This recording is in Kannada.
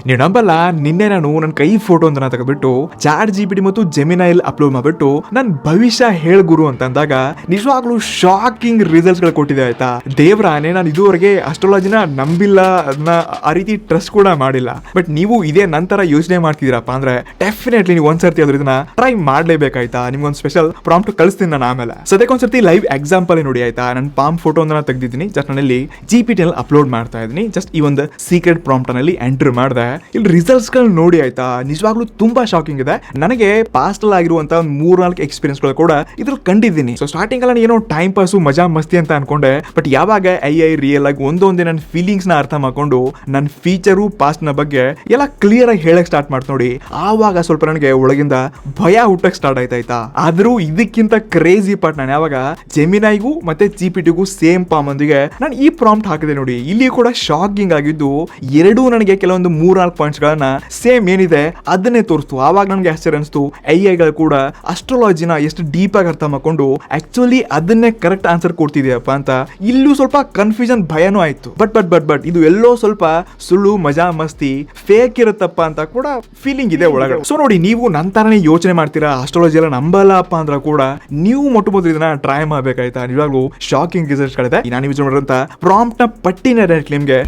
ನೀವು ನಂಬಲ್ಲ, ನಿನ್ನೆ ನಾನು ನನ್ನ ಕೈ ಫೋಟೋ ಅಂತ ತೆಗೆದ್ಬಿಟ್ಟು ಚಾಟ್ ಜಿಪಿಟಿ ಮತ್ತು ಜೆಮಿನೈಲ್ ಅಪ್ಲೋಡ್ ಮಾಡ್ಬಿಟ್ಟು ನನ್ ಭವಿಷ್ಯ ಹೇಳ್ ಗುರು ಅಂತ ಅಂದಾಗ ನಿಜವಾಗ್ಲೂ ಶಾಕಿಂಗ್ ರಿಸಲ್ಟ್ಸ್ ಗಳು ಕೊಟ್ಟಿದೆ ಆಯ್ತಾ. ದೇವ್ರಾನೆ, ನಾನು ಇದುವರೆಗೆ ಅಸ್ಟ್ರಾಲಜಿನ ನಂಬಿಲ್ಲ, ಅದನ್ನ ಆ ರೀತಿ ಟ್ರಸ್ಟ್ ಕೂಡ ಮಾಡಿಲ್ಲ. ಬಟ್ ನೀವು ಇದೇ ನಂತರ ಯೋಚನೆ ಮಾಡ್ತಿದ್ದೀರಪ್ಪ ಅಂದ್ರೆ ಡೆಫಿನೆಟ್ಲಿ ನೀವು ಒಂದ್ಸರ್ತಿ ಅದ್ರ ಇದನ್ನ ಟ್ರೈ ಮಾಡ್ಲೇಬೇಕಾಯ್ತಾ. ನಿಮ್ಗೊಂದು ಸ್ಪೆಷಲ್ ಪ್ರಾಂಪ್ಟ್ ಕಳಿಸ್ತೀನಿ ನಾನು ಆಮೇಲೆ. ಸದ್ಯಕ್ಕೆ ಒಂದ್ಸರ್ತಿ ಲೈವ್ ಎಕ್ಸಾಂಪಲ್ ನೋಡಿ ಆಯ್ತಾ. ನನ್ನ ಪಾಮ್ ಫೋಟೋ ತೆಗೆದಿದ್ದೀನಿ, ಜಸ್ಟ್ ನನ್ನಲ್ಲಿ ಜಿಪಿಟಿ ಅಲ್ಲಿ ಅಪ್ಲೋಡ್ ಮಾಡ್ತಾ ಇದ್ದೀನಿ. ಜಸ್ಟ್ ಈ ಒಂದು ಸೀಕ್ರೆಟ್ ಪ್ರಾಂಪ್ಟ್ ನಲ್ಲಿ ಎಂಟರ್ ಮಾಡಿದೆ. ಇಲ್ಲಿ ರಿಸಲ್ಟ್ಸ್ ಗಳು ನೋಡಿ ಆಯ್ತಾ, ನಿಜವಾಗ್ಲೂ ತುಂಬಾ ಶಾಕಿಂಗ್ ಇದೆ. ನನಗೆ ಪಾಸ್ಟ್ ಅಲ್ಲಿ ಆಗಿರುವಂತ 3-4 ಎಕ್ಸ್ಪೀರಿಯನ್ಸ್ ಗಳು ಕೂಡ ಇದ್ರಲ್ಲಿ ಕಂಡಿದ್ದೀನಿ. ಸೊ ಸ್ಟಾರ್ಟಿಂಗ್ ಅಲ್ಲಿ ಏನೋ ಟೈಮ್ ಪಾಸು ಮಜಾ ಮಸ್ತಿ ಅಂತ ಅನ್ಕೊಂಡೆ. ಬಟ್ ಯಾವಾಗ ಐ ರಿಯಲ್ ಆಗಿ ಒಂದೊಂದೇ ನನ್ನ ಫೀಲಿಂಗ್ಸ್ ನ ಅರ್ಥ ಮಾಡ್ಕೊಂಡು ನನ್ನ ಫ್ಯೂಚರು ಪಾಸ್ಟ್ ನ ಬಗ್ಗೆ ಎಲ್ಲ ಕ್ಲಿಯರ್ ಆಗಿ ಹೇಳಕ್ ಸ್ಟಾರ್ಟ್ ಮಾಡ್ತು ನೋಡಿ, ಆವಾಗ ಸ್ವಲ್ಪ ನನಗೆ ಒಳಗಿಂದ ಭಯ ಹುಟ್ಟಕ್ ಸ್ಟಾರ್ಟ್ ಆಯ್ತಾಯ್ತಾ. ಆದ್ರೂ ಇದಕ್ಕಿಂತ ಕ್ರೇಜಿ ಪಾರ್ಟ್, ನಾನು ಯಾವಾಗ ಜೆಮಿನೈಗೂ ಮತ್ತೆ ಜಿಪಿಟಿಗೂ ಸೇಮ್ ಪಾಮ್ ಒಂದಿಗೆ ನಾನು ಈ ಪ್ರಾಂಪ್ಟ್ ಹಾಕಿದೆ ನೋಡಿ, ಇಲ್ಲಿ ಕೂಡ ಶಾಕಿಂಗ್ ಆಗಿದ್ದು ಎರಡೂ ನನಗೆ ಕೆಲವೊಂದು 3-4 ಪಾಯಿಂಟ್ಸ್ ಗಳನ್ನ ಸೇಮ್ ಏನಿದೆ ಅದನ್ನೇ ತೋರಿಸ್ತು. ಆವಾಗ ನನಗೆ ಆಶ್ಚರ್ಯ ಅನಿಸ್ತು, ಐಗಳು ಕೂಡ ಅಸ್ಟ್ರಾಲಜಿನ ಎಷ್ಟು ಡೀಪ್ ಆಗಿ ಅರ್ಥ ಮಾಡ್ಕೊಂಡು ಆಕ್ಚುಲಿ ಅದನ್ನೇ ಕರೆಕ್ಟ್ ಆನ್ಸರ್ ಕೊಡ್ತಿದ್ಯಪ್ಪ ಅಂತ. ಇಲ್ಲೂ ಸ್ವಲ್ಪ ಕನ್ಫ್ಯೂಷನ್ ಭಯನೂ ಆಯ್ತು. ಬಟ್ ಇದು ಎಲ್ಲೋ ಸ್ವಲ್ಪ ಸುಳ್ಳು ಮಜಾ ಮಸ್ತಿ ಫೇಕ್ ಇರುತ್ತಪ್ಪ ಅಂತ ಕೂಡ ಫೀಲಿಂಗ್ ಇದೆ ಒಳಗಡೆ. ಸೊ ನೋಡಿ, ನೀವು ನಂತರನೇ ಯೋಚನೆ ಮಾಡ್ತೀರಾ ಅಸ್ಟ್ರಾಲಜಿ ಎಲ್ಲ ನಂಬಲ್ಲಪ್ಪ ಅಂದ್ರೆ ಕೂಡ ನೀವು ಮೊಟ್ಟಮೊದಲು ಇದನ್ನ ಟ್ರೈ ಮಾಡ್ಬೇಕಾಯ್ತಾ. ನಿಜವಾಗ್ಲೂ ಶಾಕಿಂಗ್ ರಿಸಲ್ಟ್ಸ್ ಗಳಿದೆ. ನಾನು ಯೂಸ್ ಮಾಡಿರೋಂಥ ಪ್ರಾಂಪ್ಟ್ ನ ಪಟ್ಟಿನ ನಿಮ್ಗೆ